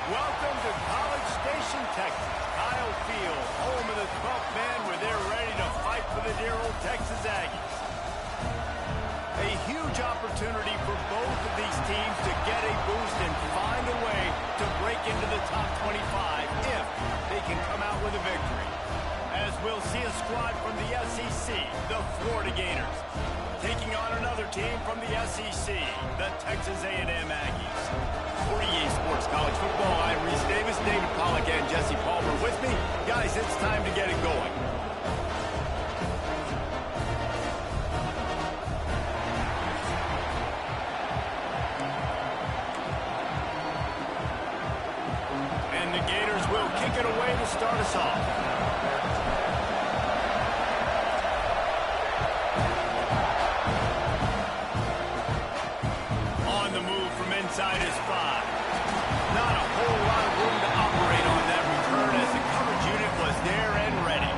Welcome to College Station, Texas. Kyle Field, home of the 12th man, where they're ready to fight for the dear old Texas Aggies. A huge opportunity for both of these teams to get a boost and find a way to break into the top 25 if they can come out with a victory. As we'll see a squad from the SEC, the Florida Gators, taking on another team from the SEC, the Texas A&M Aggies. For EA Sports College Football, I'm Reese Davis, David Pollack, and Jesse Palmer with me. Guys, it's time to get it going. And the Gators will kick it away to start us off. Inside his 5. Not a whole lot of room to operate on that return as the coverage unit was there and ready.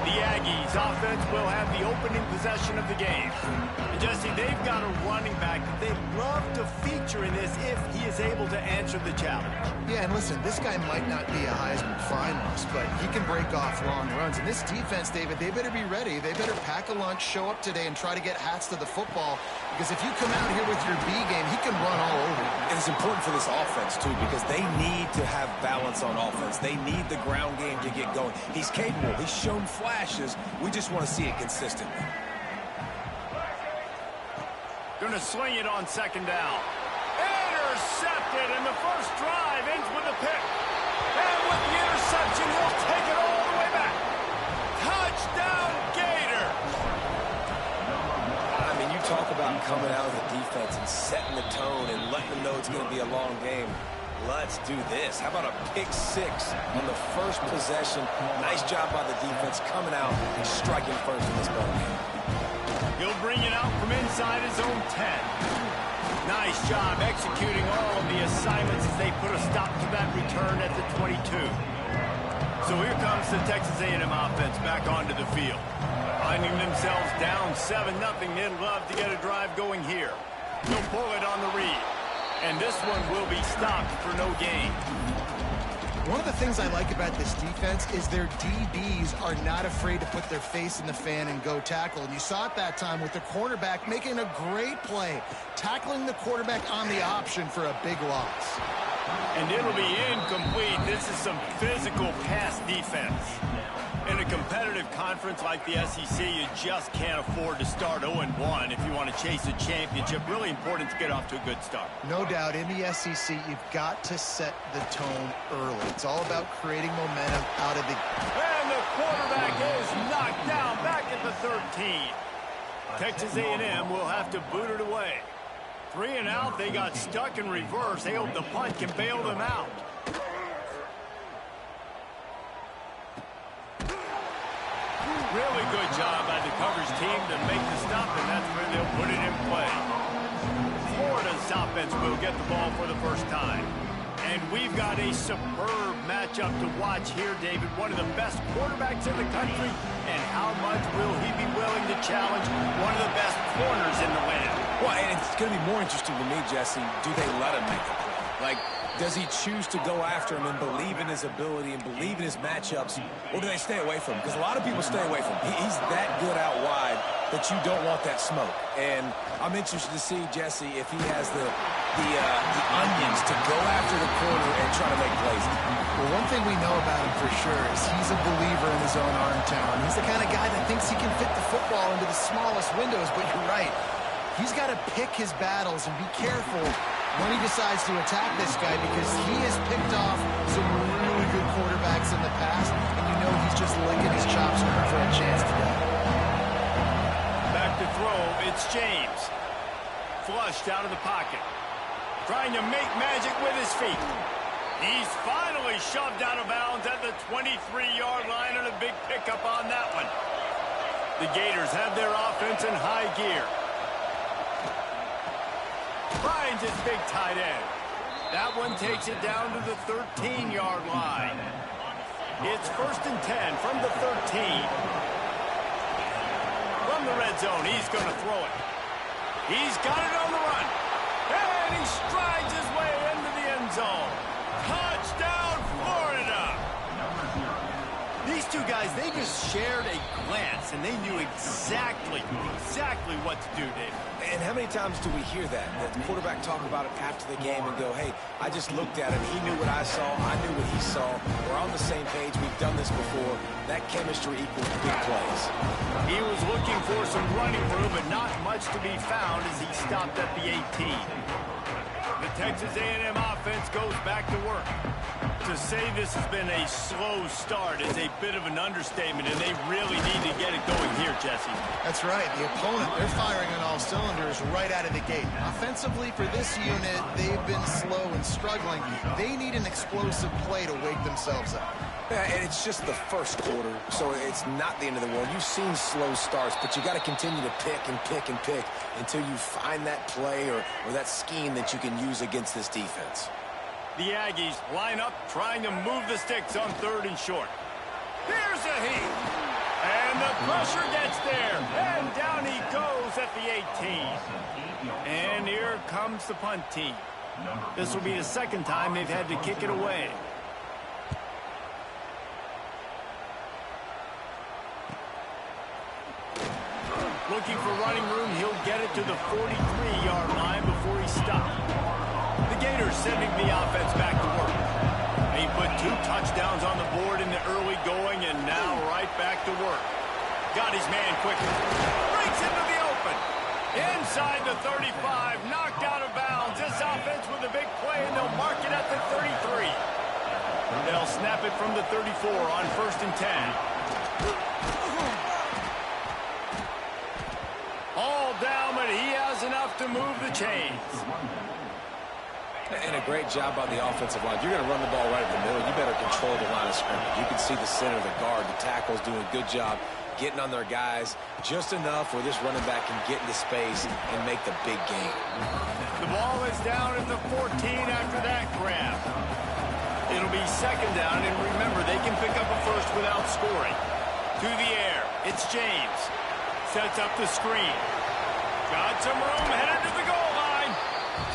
The Aggies offense will have the opening possession of the game. And Jesse, they've got a running back that they'd love to feature in this if he is able to answer the challenge. Yeah, and listen, this guy might not be a Heisman finalist, but he can break off long runs. And this defense, David, they better be ready. They better pack a lunch, show up today, and try to get hats to the football. Because if you come out here with your B game, he can run all over you. And it's important for this offense, too, because they need to have balance on offense. They need the ground game to get going. He's capable. He's shown flashes. We just want to see it consistently. Going to swing it on second down. Intercepted, and the first drive ends with a pick. And with the interception, he'll take it all the way back. Touchdown, Gator! I mean, you talk about coming out of the defense and setting the tone and letting them know it's going to be a long game. Let's do this. How about a pick 6 on the first possession? Nice job by the defense coming out and striking first in this ball game. He'll bring it out from inside his own 10. Nice job executing all of the assignments as they put a stop to that return at the 22. So here comes the Texas A&M offense back onto the field. Finding themselves down 7-0, they'd love to get a drive going here. He'll pull it on the read. And this one will be stopped for no gain. One of the things I like about this defense is their DBs are not afraid to put their face in the fan and go tackle. And you saw it that time with the cornerback making a great play, tackling the quarterback on the option for a big loss. And it'll be incomplete. This is some physical pass defense. In a competitive conference like the SEC, you just can't afford to start 0-1 if you want to chase a championship. Really important to get off to a good start. No doubt, in the SEC, you've got to set the tone early. It's all about creating momentum out of the... And the quarterback is knocked down back at the 13. Texas A&M will have to boot it away. 3 and out, they got stuck in reverse. They hope the punt can bail them out. Really good job by the coverage team to make the stop, and that's where they'll put it in play. Florida's offense will get the ball for the first time. And we've got a superb matchup to watch here, David. One of the best quarterbacks in the country. And how much will he be willing to challenge one of the best corners in the land? Well, and it's going to be more interesting to me, Jesse, do they let him make the play? Like, does he choose to go after him and believe in his ability and believe in his matchups, or do they stay away from him? Because a lot of people stay away from him. He's that good out wide that you don't want that smoke. And I'm interested to see, Jesse, if he has the onions to go after the corner and try to make plays. Well, one thing we know about him for sure is he's a believer in his own arm talent. He's the kind of guy that thinks he can fit the football into the smallest windows, but you're right. He's got to pick his battles and be careful when he decides to attack this guy, because he has picked off some really good quarterbacks in the past, and you know he's just licking his chops for a chance today. Back to throw, it's James. Flushed out of the pocket. Trying to make magic with his feet. He's finally shoved out of bounds at the 23-yard line, and a big pickup on that one. The Gators have their offense in high gear. Finds his big tight end. That one takes it down to the 13-yard line. It's 1st and 10 from the 13. From the red zone, he's going to throw it. He's got it on the run. And he strides his way into the end zone. Touchdown, Florida! These two guys, they just shared a glance, and they knew exactly what to do, Dave. And how many times do we hear that? That the quarterback talk about it after the game and go, hey, I just looked at him. He knew what I saw. I knew what he saw. We're on the same page. We've done this before. That chemistry equals big plays. He was looking for some running room, but not much to be found as he stopped at the 18. The Texas A&M offense goes back to work. To say this has been a slow start is a bit of an understatement, and they really need to get it going here, Jesse. That's right. The opponent, they're firing on all cylinders right out of the gate. Offensively, for this unit, they've been slow and struggling. They need an explosive play to wake themselves up. Yeah, and it's just the first quarter, so it's not the end of the world. You've seen slow starts, but you got to continue to pick and pick and pick until you find that play or that scheme that you can use against this defense. The Aggies line up, trying to move the sticks on 3rd and short. Here's a heat. And the pressure gets there. And down he goes at the 18. And here comes the punt team. This will be the second time they've had to kick it away. Looking for running room, he'll get it to the 43-yard line before he stops. The Gators sending the offense back to work. He put 2 touchdowns on the board in the early going, and now right back to work. Got his man quickly. Breaks into the open. Inside the 35, knocked out of bounds. This offense with a big play, and they'll mark it at the 33. They'll snap it from the 34 on 1st and 10. All down, but he has enough to move the chains. And a great job by the offensive line. You're going to run the ball right at the middle. You better control the line of scrimmage. You can see the center, the guard, the tackles doing a good job getting on their guys just enough where this running back can get into space and make the big game. The ball is down at the 14 after that grab. It'll be 2nd down, and remember, they can pick up a first without scoring. To the air, it's James. Sets up the screen. Got some room, headed to the goal line.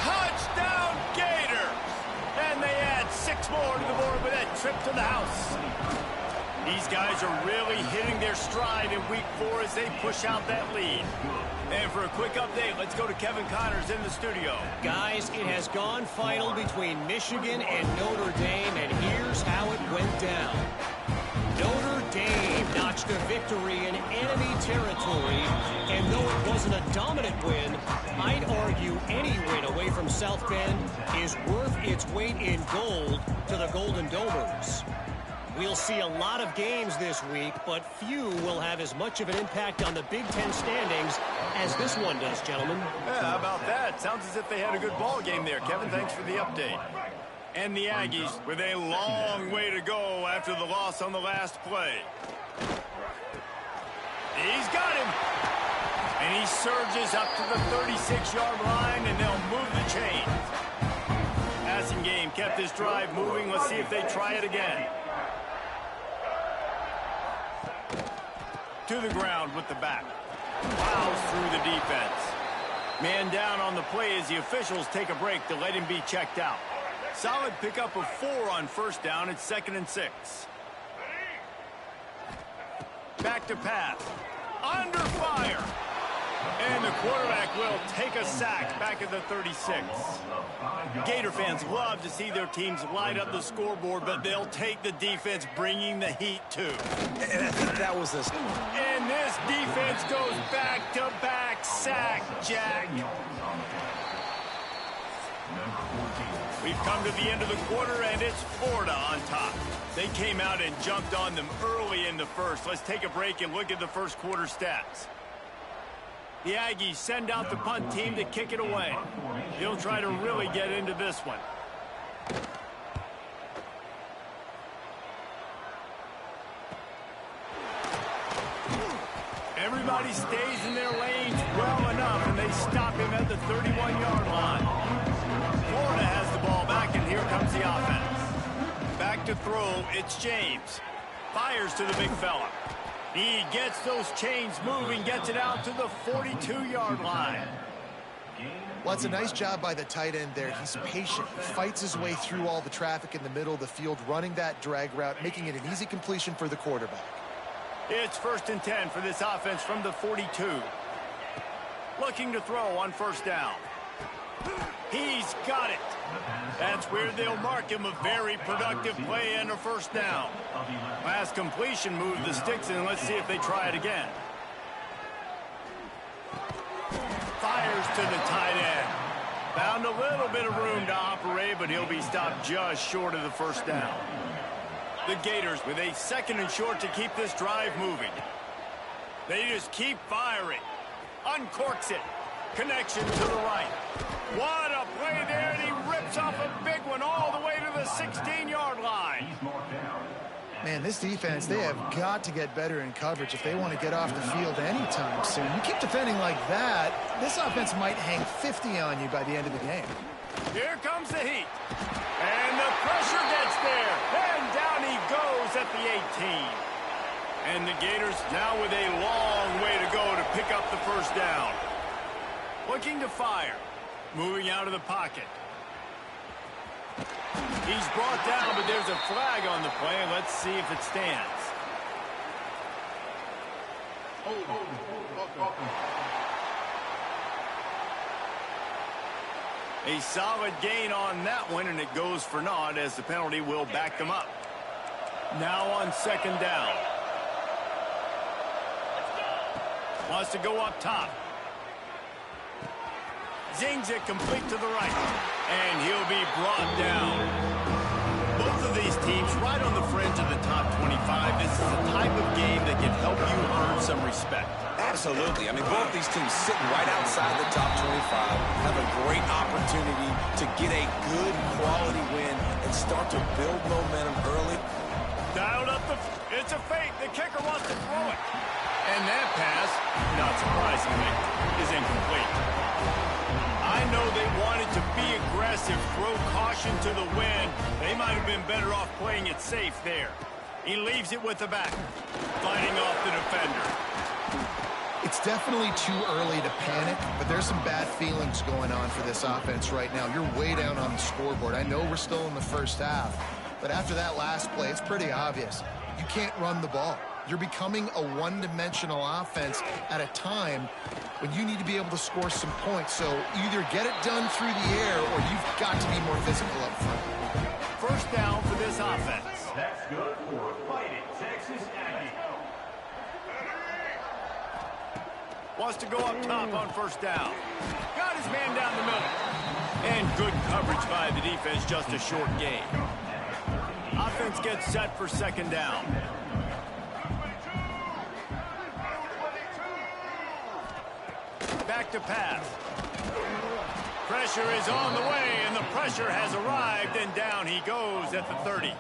Touchdown, Gators! And they add 6 more to the board with that trip to the house. These guys are really hitting their stride in week 4 as they push out that lead. And for a quick update, let's go to Kevin Connors in the studio. Guys, it has gone final between Michigan and Notre Dame, and here's how it went down. Notre Dame notched a victory in enemy territory, and though it wasn't a dominant win, I'd argue any win away from South Bend is worth its weight in gold to the Golden Domers. We'll see a lot of games this week, but few will have as much of an impact on the Big Ten standings as this one does, gentlemen. Yeah, how about that? Sounds as if they had a good ball game there, Kevin. Thanks for the update. And the Aggies with a long way to go after the loss on the last play. He's got him. And he surges up to the 36-yard line, and they'll move the chain. Passing game kept this drive moving. Let's see if they try it again. To the ground with the back. Plows through the defense. Man down on the play as the officials take a break to let him be checked out. Solid pickup of 4 on 1st down. It's 2nd and 6. Back to pass. Under fire. And the quarterback will take a sack back at the 36. Gator fans love to see their teams light up the scoreboard, but they'll take the defense bringing the heat too. And I think that was this. And this defense goes back-to-back sack, Jack. We've come to the end of the quarter, and it's Florida on top. They came out and jumped on them early in the first. Let's take a break and look at the first quarter stats. The Aggies send out the punt team to kick it away. They'll try to really get into this one. Everybody stays in their lanes well enough, and they stop him at the 31-yard line. Florida has the ball back, and here comes the offense. Back to throw, it's James. Fires to the big fella. He gets those chains moving, gets it out to the 42-yard line. Well, it's a nice job by the tight end there. He's patient. He fights his way through all the traffic in the middle of the field, running that drag route, making it an easy completion for the quarterback. It's 1st and 10 for this offense from the 42. Looking to throw on 1st down. He's got it. That's where they'll mark him a very productive play and a 1st down. Last completion moved the sticks, and let's see if they try it again. Fires to the tight end. Found a little bit of room to operate, but he'll be stopped just short of the 1st down. The Gators with a 2nd and short to keep this drive moving. They just keep firing. Uncorks it. Connection to the right. What a play there, and he rips off a big one all the way to the 16-yard line. Man, this defense, they have got to get better in coverage if they want to get off the field anytime soon. You keep defending like that, this offense might hang 50 on you by the end of the game. Here comes the heat. And the pressure gets there. And down he goes at the 18. And the Gators now with a long way to go to pick up the 1st down. Looking to fire. Moving out of the pocket. He's brought down, but there's a flag on the play. Let's see if it stands. A solid gain on that one, and it goes for naught as the penalty will back them up. Now on 2nd down. Wants to go up top. Zings it complete to the right. And he'll be brought down. Both of these teams right on the fringe of the top 25. This is the type of game that can help you earn some respect. Absolutely. I mean, both these teams sitting right outside the top 25 have a great opportunity to get a good quality win and start to build momentum early. Dialed up it's a fake. The kicker wants to throw it. And that pass, not surprisingly, is incomplete. I know they wanted to be aggressive, throw caution to the wind. They might have been better off playing it safe there. He leaves it with the back, fighting off the defender. It's definitely too early to panic, but there's some bad feelings going on for this offense right now. You're way down on the scoreboard. I know we're still in the 1st half, but after that last play, it's pretty obvious. You can't run the ball. You're becoming a one-dimensional offense at a time when you need to be able to score some points. So either get it done through the air or you've got to be more physical up front. 1st down for this offense. That's good for a fighting Texas Aggie. Wants to go up top on 1st down. Got his man down the middle. And good coverage by the defense, just a short gain. Offense gets set for 2nd down. Back to pass. Pressure is on the way, and the pressure has arrived, and down he goes at the 30.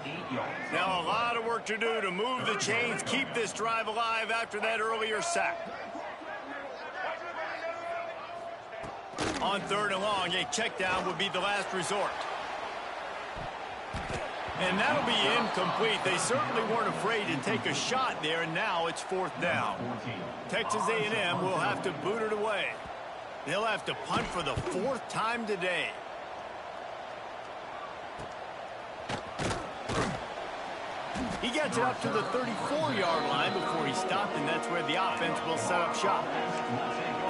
Now a lot of work to do to move the chains, keep this drive alive after that earlier sack. On 3rd and long, a check down would be the last resort. And that'll be incomplete. They certainly weren't afraid to take a shot there, and now it's 4th down. Texas A&M will have to boot it away. They'll have to punt for the 4th time today. He gets it up to the 34-yard line before he stopped, and that's where the offense will set up shop.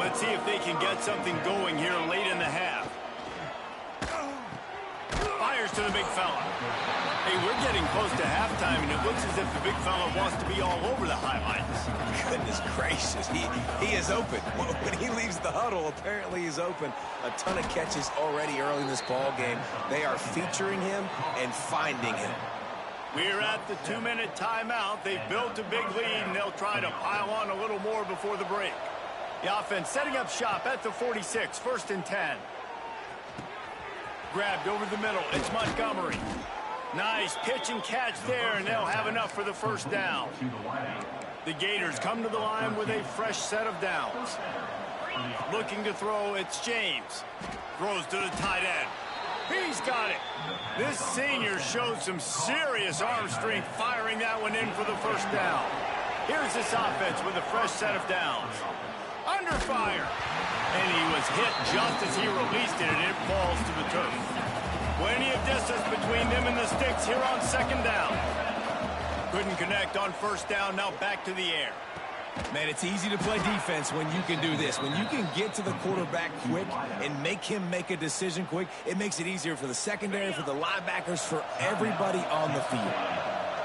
Let's see if they can get something going here late in the half. Fires to the big fella. Hey, we're getting close to halftime, and it looks as if the big fella wants to be all over the highlights. Goodness gracious, he is open. When he leaves the huddle, apparently he's open. A ton of catches already early in this ball game. They are featuring him and finding him. We're at the 2-minute timeout. They've built a big lead, and they'll try to pile on a little more before the break. The offense setting up shop at the 46, 1st and 10. Grabbed over the middle. It's Montgomery. Nice pitch and catch there, and they'll have enough for the 1st down. The Gators come to the line with a fresh set of downs. Looking to throw, it's James. Throws to the tight end. He's got it. This senior showed some serious arm strength firing that one in for the 1st down. Here's this offense with a fresh set of downs. Under fire. And he was hit just as he released it, and it falls to the turf. Plenty of distance between them and the sticks here on second down. Couldn't connect on first down, now back to the air. Man, it's easy to play defense when you can do this. When you can get to the quarterback quick and make him make a decision quick, it makes it easier for the secondary, for the linebackers, for everybody on the field.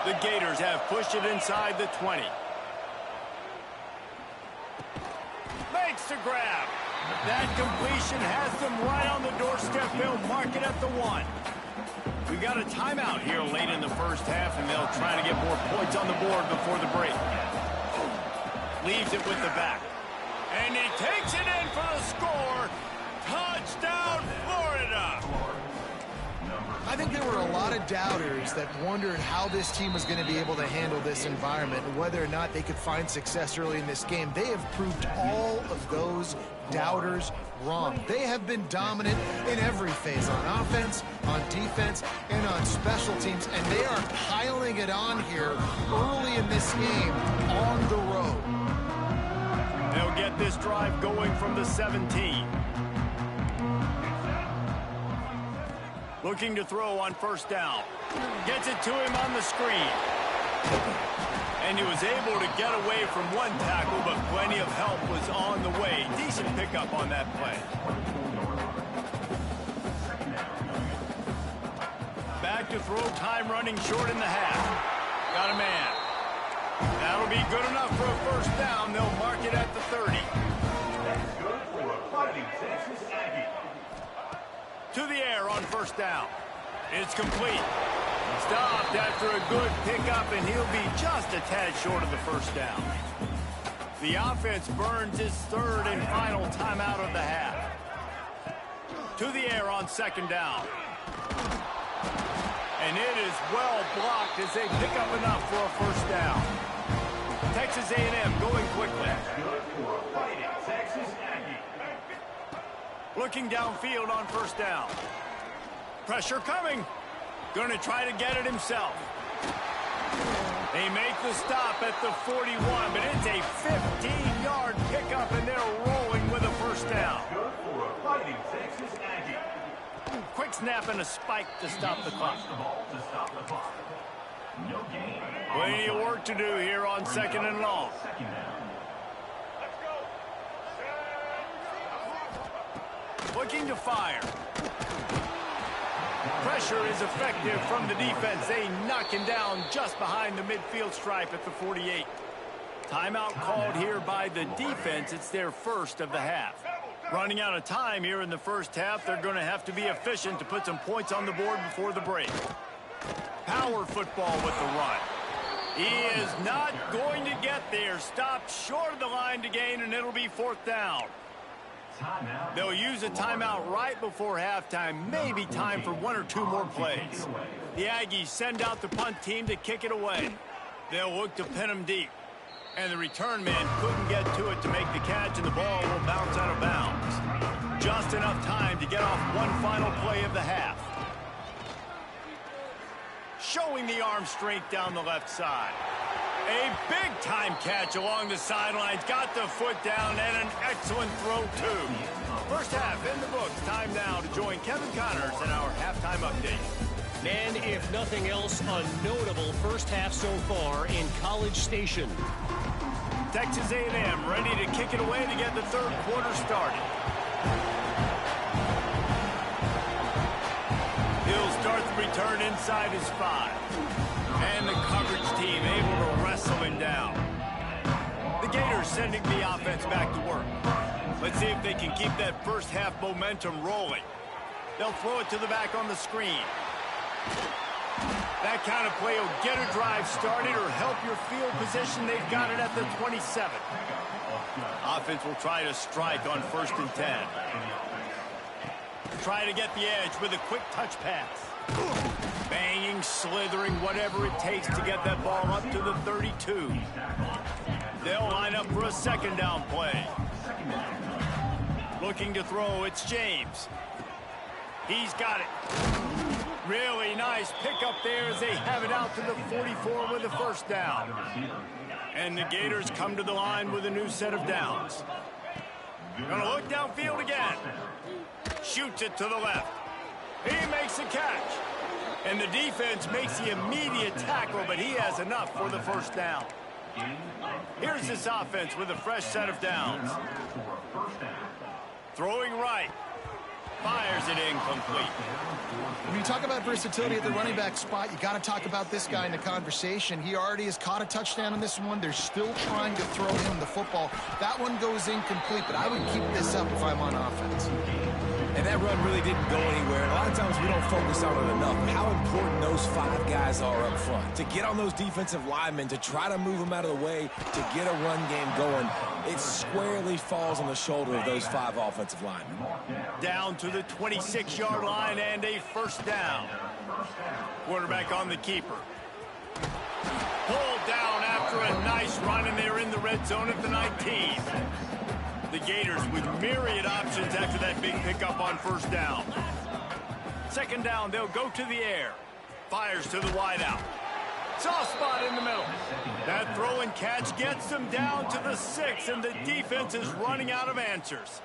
The Gators have pushed it inside the 20. Makes the grab. That completion has them right on the doorstep. They'll mark it at the 1. We got a timeout here late in the first half, and they'll try to get more points on the board before the break. Leaves it with the back. And he takes it in for the score. Touchdown, Florida. I think there were a lot of doubters that wondered how this team was going to be able to handle this environment and whether or not they could find success early in this game. They have proved all of those doubters wrong. They have been dominant in every phase, on offense, on defense, and on special teams, and they are piling it on here early in this game on the road. They'll get this drive going from the 17. Looking to throw on first down. Gets it to him on the screen. And he was able to get away from one tackle, but plenty of help was on the way. Decent pickup on that play. Back to throw, time running short in the half. Got a man. That'll be good enough for a first down. They'll mark it at the 30. That's good for a Fighting Texas Aggie. To the air on first down. It's complete. Stopped after a good pickup, and he'll be just a tad short of the first down. The offense burns its third and final timeout of the half. To the air on second down. And it is well blocked as they pick up enough for a first down. Texas A&M going quickly. Good for a Fighting Texas Aggie. Looking downfield on first down. Pressure coming. Going to try to get it himself. They make the stop at the 41, but it's a 15-yard pickup, and they're rolling with a first down. Good for a Fighting Texas Aggie. Quick snap and a spike to stop the clock. The ball to stop the clock. No gain. Plenty of work to do here on second and long. Second down. Looking to fire. Pressure is effective from the defense. They knock him down just behind the midfield stripe at the 48. Timeout called here by the defense. It's their first of the half. Running out of time here in the first half. They're going to have to be efficient to put some points on the board before the break. Power football with the run. He is not going to get there. Stopped short of the line to gain, and it'll be fourth down. They'll use a timeout right before halftime. Maybe time for one or two more plays. The Aggies send out the punt team to kick it away. They'll look to pin him deep. And the return man couldn't get to it to make the catch, and the ball will bounce out of bounds. Just enough time to get off one final play of the half. Showing the arm strength down the left side. A big-time catch along the sidelines. Got the foot down, and an excellent throw, too. First half in the books. Time now to join Kevin Connors in our halftime update. And if nothing else, a notable first half so far in College Station. Texas A&M ready to kick it away to get the third quarter started. He'll start the return inside his 5. And the coverage team able to wrestle him down. The Gators sending the offense back to work. Let's see if they can keep that first half momentum rolling. They'll throw it to the back on the screen. That kind of play will get a drive started or help your field position. They've got it at the 27. Offense will try to strike on 1st and 10. Try to get the edge with a quick touch pass. Banging, slithering, whatever it takes to get that ball up to the 32. They'll line up for a second down play. Looking to throw, it's James. He's got it. Really nice pickup there as they have it out to the 44 with a first down. And the Gators come to the line with a new set of downs. Gonna look downfield again. Shoots it to the left. He makes the catch. And the defense makes the immediate tackle, but he has enough for the first down. Here's this offense with a fresh set of downs. Throwing right. Fires it incomplete. When you talk about versatility at the running back spot, you got to talk about this guy in the conversation. He already has caught a touchdown in this one. They're still trying to throw him the football. That one goes incomplete, but I would keep this up if I'm on offense. And that run really didn't go anywhere. And a lot of times we don't focus on it enough. How important those 5 guys are up front. To get on those defensive linemen, to try to move them out of the way, to get a run game going, it squarely falls on the shoulder of those 5 offensive linemen. Down to the 26-yard line and a first down. Quarterback on the keeper. Pulled down after a nice run, and they're in the red zone at the 19. The Gators with myriad options after that big pickup on first down. Second down, they'll go to the air. Fires to the wideout. Soft spot in the middle. That throw and catch gets them down to the 6, and the defense is running out of answers.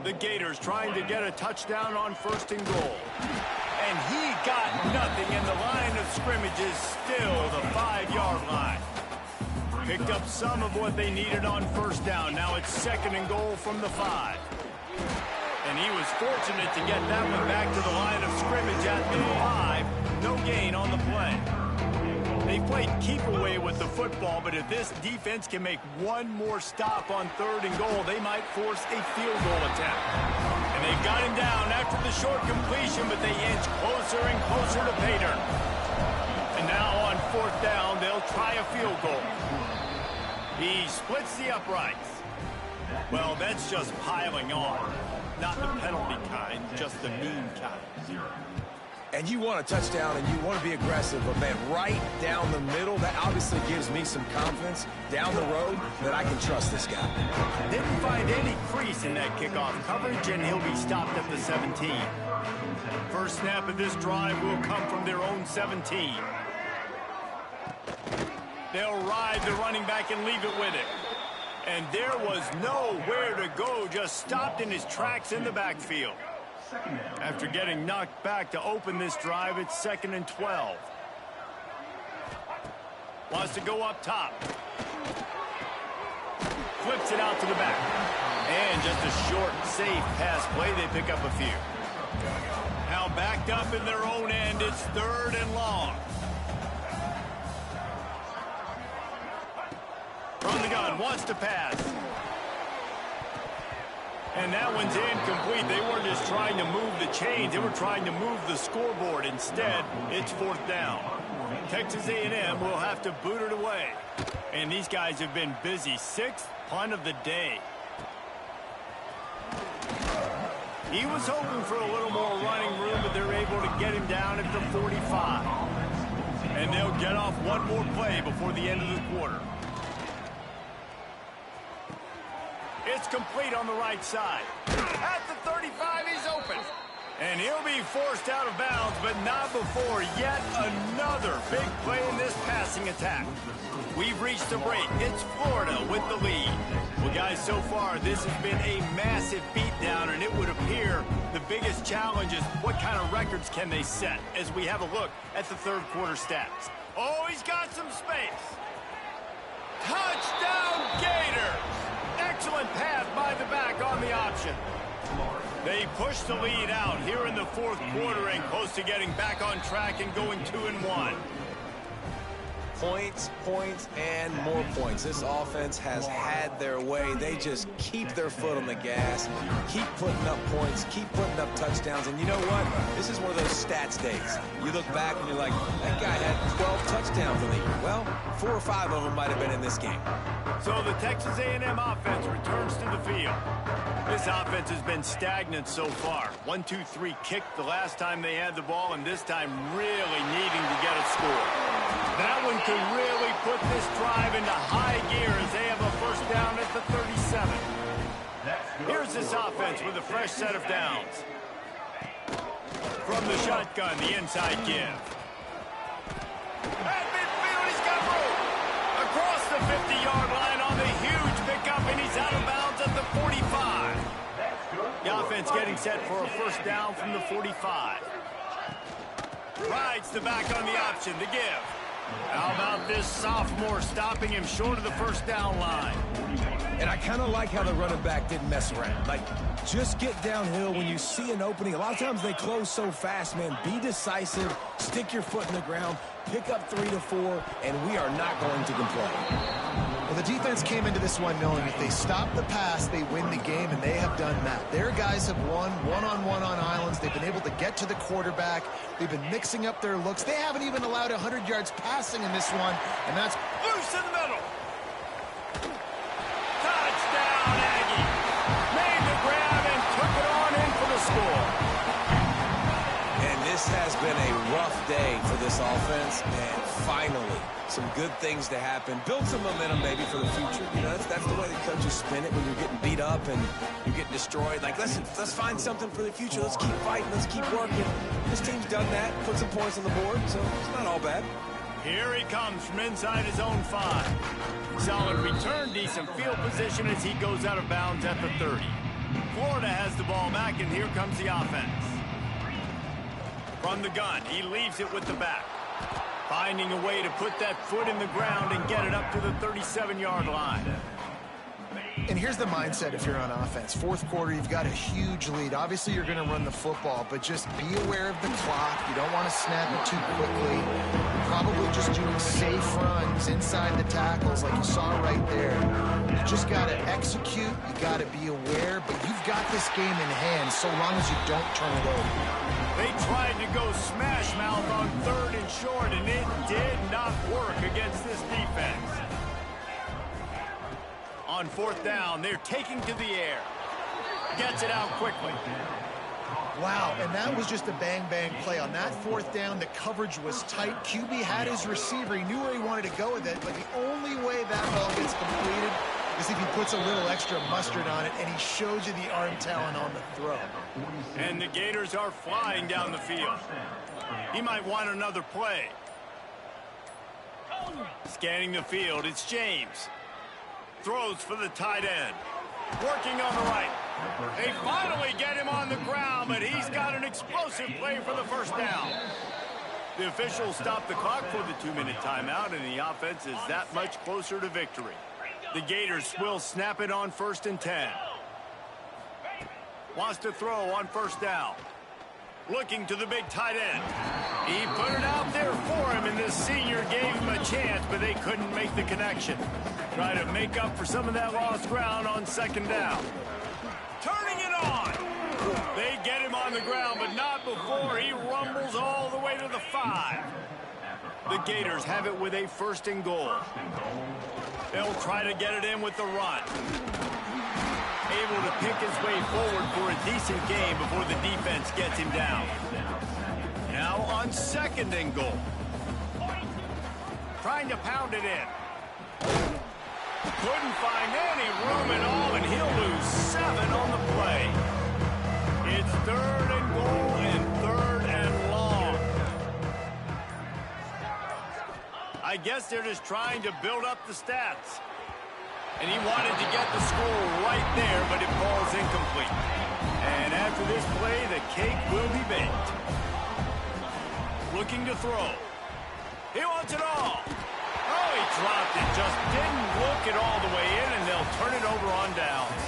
The Gators trying to get a touchdown on first and goal. And he got nothing, and the line of scrimmage is still the 5-yard line. Picked up some of what they needed on first down. Now it's second and goal from the 5. And he was fortunate to get that one back to the line of scrimmage at the 5. No gain on the play. They played keep away with the football, but if this defense can make one more stop on third and goal, they might force a field goal attempt. And they've got him down after the short completion, but they inch closer and closer to pay dirt. And now on fourth down, they'll try a field goal. He splits the uprights. Well, that's just piling on. Not the penalty kind, just the mean kind. And you want a touchdown and you want to be aggressive, but man, right down the middle, that obviously gives me some confidence down the road that I can trust this guy. Didn't find any crease in that kickoff coverage, and he'll be stopped at the 17. First snap of this drive will come from their own 17. They'll ride the running back and leave it with it. And there was nowhere to go, just stopped in his tracks in the backfield. After getting knocked back to open this drive, it's 2nd and 12. Wants to go up top. Flips it out to the back. And just a short, safe pass play. They pick up a few. Now backed up in their own end. It's 3rd and long. From the gun, wants to pass. And that one's incomplete. They weren't just trying to move the chains. They were trying to move the scoreboard. Instead, it's 4th down. Texas A&M will have to boot it away. And these guys have been busy. 6th punt of the day. He was hoping for a little more running room, but they're able to get him down at the 45. And they'll get off one more play before the end of the quarter. It's complete on the right side. At the 35, he's open. And he'll be forced out of bounds, but not before yet another big play in this passing attack. We've reached the break. It's Florida with the lead. Well, guys, so far, this has been a massive beatdown, and it would appear the biggest challenge is what kind of records can they set as we have a look at the third quarter stats. Oh, he's got some space. Touchdown, Gators! Excellent pass by the back on the option. They push the lead out here in the fourth quarter and close to getting back on track and going 2-1. Points, points, and more points. This offense has had their way. They just keep their foot on the gas, keep putting up points, keep putting up touchdowns. And you know what? This is one of those stats days. You look back and you're like, that guy had 12 touchdowns in the year. Well, 4 or 5 of them might have been in this game. So the Texas A&M offense returns to the field. This offense has been stagnant so far. 1-2-3 kicked the last time they had the ball, and this time really needing to get a score. That one could really put this drive into high gear as they have a first down at the 37. Here's this offense with a fresh set of downs. From the shotgun, the inside give. At midfield, he's got room. Across the 50-yard line on the huge pickup, and he's out of bounds at the 45. defense getting set for a first down from the 45. Rides the back on the option to give. How about this sophomore stopping him short of the first down line? And I kind of like how the running back didn't mess around. Like, just get downhill when you see an opening. A lot of times they close so fast, man. Be decisive, stick your foot in the ground, pick up 3 to 4, and we are not going to complain. Well, the defense came into this one knowing if they stop the pass, they win the game, and they have done that. Their guys have won one-on-one on islands. They've been able to get to the quarterback. They've been mixing up their looks. They haven't even allowed 100 yards passing in this one, and that's loose in the middle. Touchdown, Aggie. Made the grab and took it on in for the score. And this has been a rough day for this offense, and finally, some good things to happen. Build some momentum maybe for the future. You know, that's the way the coaches spin it when you're getting beat up and you're getting destroyed. Like, let's find something for the future. Let's keep fighting. Let's keep working. This team's done that, put some points on the board, so it's not all bad. Here he comes from inside his own 5. Solid return, decent field position as he goes out of bounds at the 30. Florida has the ball back, and here comes the offense. From the gun, he leaves it with the back. Finding a way to put that foot in the ground and get it up to the 37-yard line. And here's the mindset if you're on offense. Fourth quarter, you've got a huge lead. Obviously, you're going to run the football, but just be aware of the clock. You don't want to snap it too quickly. You're probably just doing safe runs inside the tackles like you saw right there. You just got to execute. You got to be aware, but you've got this game in hand so long as you don't turn it over. They tried to go smash mouth on 3rd and short, and it did not work against this defense. On 4th down, they're taking to the air. Gets it out quickly. Wow, and that was just a bang-bang play. On that 4th down, the coverage was tight. QB had his receiver. He knew where he wanted to go with it, but the only way that ball gets completed is if he puts a little extra mustard on it, and he shows you the arm talent on the throw. And the Gators are flying down the field. He might want another play. Scanning the field, it's James. Throws for the tight end. Working on the right. They finally get him on the ground, but he's got an explosive play for the first down. The officials stop the clock for the 2-minute timeout, and the offense is that much closer to victory. The Gators will snap it on 1st and 10. Wants to throw on 1st down. Looking to the big tight end. He put it out there for him, and this senior gave him a chance, but they couldn't make the connection. Try to make up for some of that lost ground on 2nd down. Turning it on. They get him on the ground, but not before he rumbles all the way to the 5. The Gators have it with a 1st and goal. They'll try to get it in with the run. Able to pick his way forward for a decent game before the defense gets him down. Now on 2nd and goal. Trying to pound it in. Couldn't find any room at all, and he'll lose 7 on the play. It's 3rd and goal and 3rd and long. I guess they're just trying to build up the stats. And he wanted to get the score right there, but it falls incomplete. And after this play, the cake will be baked. Looking to throw. He wants it all. Oh, he dropped it. Just didn't look it all the way in, and they'll turn it over on downs.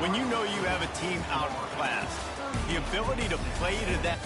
When you know you have a team outclassed, the ability to play to that